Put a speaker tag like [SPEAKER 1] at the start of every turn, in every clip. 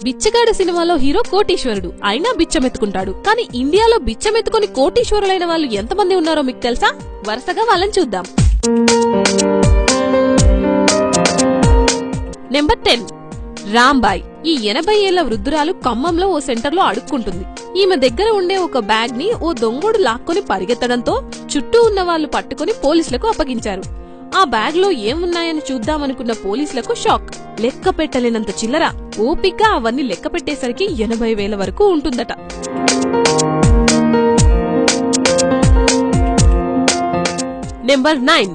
[SPEAKER 1] బిచ్చగాడు సినిమాలో హీరో కోటీశ్వరుడు, అయినా బిచ్చమెత్తుకుంటాడు. కానీ ఇండియాలో బిచ్చమెత్తుకుని కోటీశ్వరులైన వాళ్ళు ఎంతమంది ఉన్నారో మీకు తెలుసా? వరుసగా వాళ్ళని చూద్దాం. నెంబర్ 10 రాంబాయ్. ఈ 80 ఏళ్ల వృద్ధురాలు ఖమ్మంలో ఓ సెంటర్లో అడుక్కుంటుంది. ఈమె దగ్గర ఉండే ఒక బ్యాగ్ ని ఓ దొంగోడు లాక్కొని పరిగెత్తడంతో చుట్టూ ఉన్న వాళ్ళు పట్టుకుని పోలీసులకు అప్పగించారు. ఆ బ్యాగ్ లో ఏమున్నాయని చూద్దామనుకున్న పోలీసులకు షాక్. లెక్క పెట్టలేనంత చిల్లర. ఓపిగ్గా అవన్నీ లెక్క పెట్టేసరికి 80,000 వరకు ఉంటుందట. నెంబర్ 9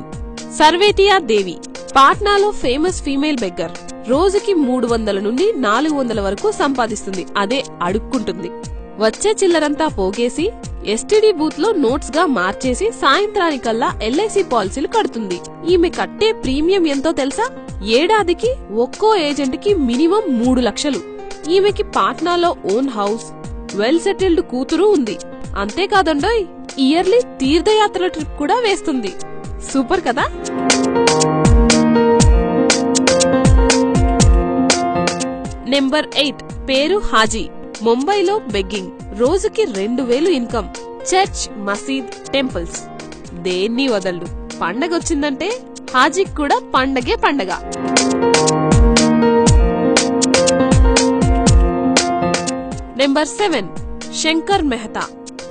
[SPEAKER 1] సర్వేతియా దేవి. పాట్నాలో ఫేమస్ ఫీమేల్ బెగ్గర్. రోజుకి 300 నుండి 400 వరకు సంపాదిస్తుంది. అదే అడుక్కుంటుంది. వచ్చే చిల్లరంతా పోగేసి ఎస్టీడీ బూత్ లో నోట్స్ గా మార్చేసి సాయంత్రానికల్లా ఎల్ఐసి పాలసీలు కడుతుంది. ఈమె కట్టే ప్రీమియం ఎంతో తెలుసా? ఏడాదికి ఒక్కో ఏజెంట్ కి మినిమం 3 లక్షలు. ఈమెకి పాట్నాలో ఓన్ హౌస్, వెల్ సెటిల్డ్ కూతురు ఉంది. అంతేకాదండోయ్, ఇయర్లీ తీర్థయాత్రల ట్రిప్ కూడా వేస్తుంది. సూపర్ కదా? నెంబర్ 8 పేరు హాజీ. ముంబైలో బెగ్గింగ్. రోజుకి 2000 ఇన్కమ్. చర్చ్, మసీద్, టెంపుల్స్ దేన్ని వదలడు. పండగొచ్చిందంటే హాజీకి కూడా పండగే పండగ. నెంబర్ 7 శంకర్ మెహతా.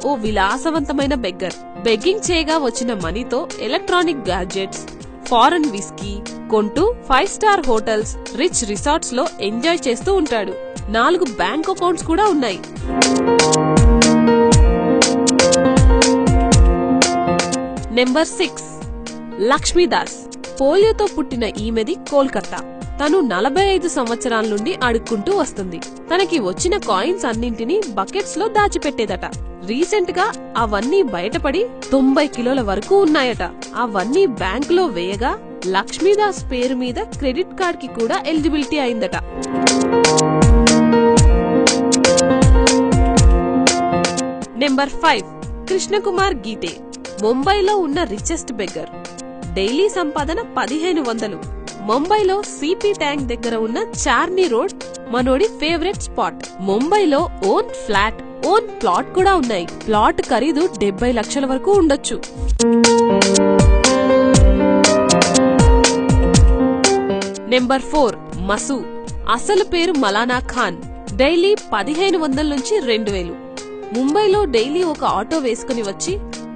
[SPEAKER 1] ఓ విలాసవంతమైన బెగ్గర్. బెగ్గింగ్ చేయగా వచ్చిన మనీతో ఎలక్ట్రానిక్ గ్యాడ్జెట్స్, ఫారెన్ విస్కీ కొంటూ 5 స్టార్ హోటల్స్, రిచ్ రిసార్ట్స్ లో ఎంజాయ్ చేస్తూ ఉంటాడు. 4 బ్యాంక్ అకౌంట్స్ కూడా ఉన్నాయి. నెంబర్ 6 లక్ష్మీదాస్. పోలియోతో పుట్టిన ఈమెది కోల్కతా. తను 45 సంవత్సరాల నుండి అడుక్కుంటూ వస్తుంది. తనకి వచ్చిన కాయిన్స్ అన్నింటినీ బకెట్స్ లో దాచిపెట్టేదట. రీసెంట్ గా అవన్నీ బయటపడి 90 కిలోల వరకు ఉన్నాయట. అవన్నీ బ్యాంకులో వేయగా లక్ష్మీదాస్ పేరు మీద క్రెడిట్ కార్డ్ కి కూడా ఎలిజిబిలిటీ అయిందట. నెంబర్ 5 కృష్ణకుమార్ గీతే. ముంబైలో ఉన్న రిచెస్ట్ బెగ్గర్. డైలీ సంపాదన 1500. ముంబైలో సిపి ట్యాంక్ దగ్గర ఉన్న చార్నీ రోడ్ మనోడి ఫేవరెట్ స్పాట్. ముంబైలో ఓన్ ఫ్లాట్, ఓన్ ప్లాట్ కూడా ఉన్నాయి. ప్లాట్ ఖరీదు 70 లక్షల వరకు ఉండొచ్చు. నెంబర్ 4 మసూ. అసలు పేరు మలానా ఖాన్. డైలీ 1500 నుంచి 2000. ముంబైలో డైలీ ఒక ఆటో వేసుకుని వచ్చి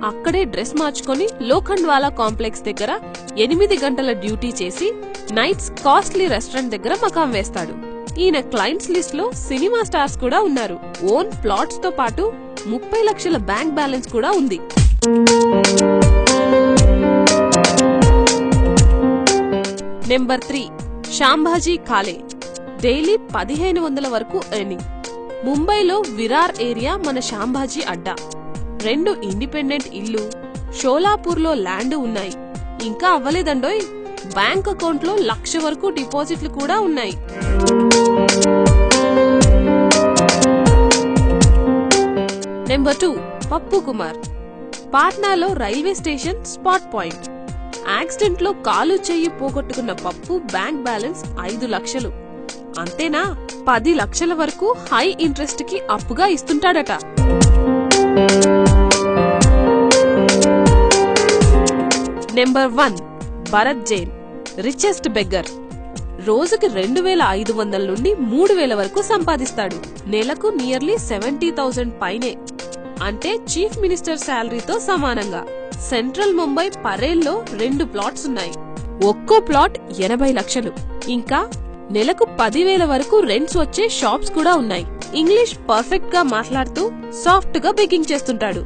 [SPEAKER 1] అక్కడే డ్రెస్ మార్చుకుని లోఖండ్వాలా కాంప్లెక్స్ దగ్గర 8 గంటల డ్యూటీ చేసి నైట్స్ కాస్ట్లీ రెస్టారెంట్ దగ్గర మకాం వేస్తాడు. ఈయన క్లయింట్స్ లిస్ట్ లో సినిమా స్టార్స్ కూడా ఉన్నారు. ఓన్ ప్లాట్స్ తో పాటు 30 లక్షల బ్యాంక్ బ్యాలెన్స్ కూడా ఉంది. నెంబర్ 3 శాంభాజీ కాలే. డైలీ 1500 వరకు ఎర్నింగ్. ముంబైలో విరార్ ఏరియా మన శాంభాజీ అడ్డా. 2 ఇండిపెండెంట్ ఇల్లు, షోలాపూర్ లో ల్యాండ్ ఉన్నాయి. ఇంకా అవ్వలేదండోయ్, బ్యాంక్ అకౌంట్ లో 1 లక్ష వరకు డిపాజిట్లు కూడా ఉన్నాయి. నెంబర్ 2 పప్పు కుమార్. పాట్నాలో railway station spot point. Accident లో కాలు చెయ్యి పోగొట్టుకున్న పప్పు బ్యాంక్ బ్యాలెన్స్ 5 లక్షలు. అంతేనా, 10 లక్షల వరకు హై ఇంట్రెస్ట్ కి అప్పుగా ఇస్తుంటాడట. Number 1 Bharat Jain. Richest beggar. రోజుకి 2500 నుండి 3000 వరకు సంపాదిస్తాడు. నెలకు నియర్లీ 70,000 పైనే. అంటే చీఫ్ మినిస్టర్ శాలరీతో సమానంగా. సెంట్రల్ ముంబై పరేల్లో 2 ప్లాట్స్ ఉన్నాయి. ఒక్కో ప్లాట్ 80 లక్షలు. ఇంకా నెలకు 10,000 వరకు రెంట్స్ వచ్చే షాప్స్ కూడా ఉన్నాయి. ఇంగ్లీష్ పర్ఫెక్ట్ గా మాట్లాడుతూ సాఫ్ట్ గా బెగ్గింగ్ చేస్తుంటాడు.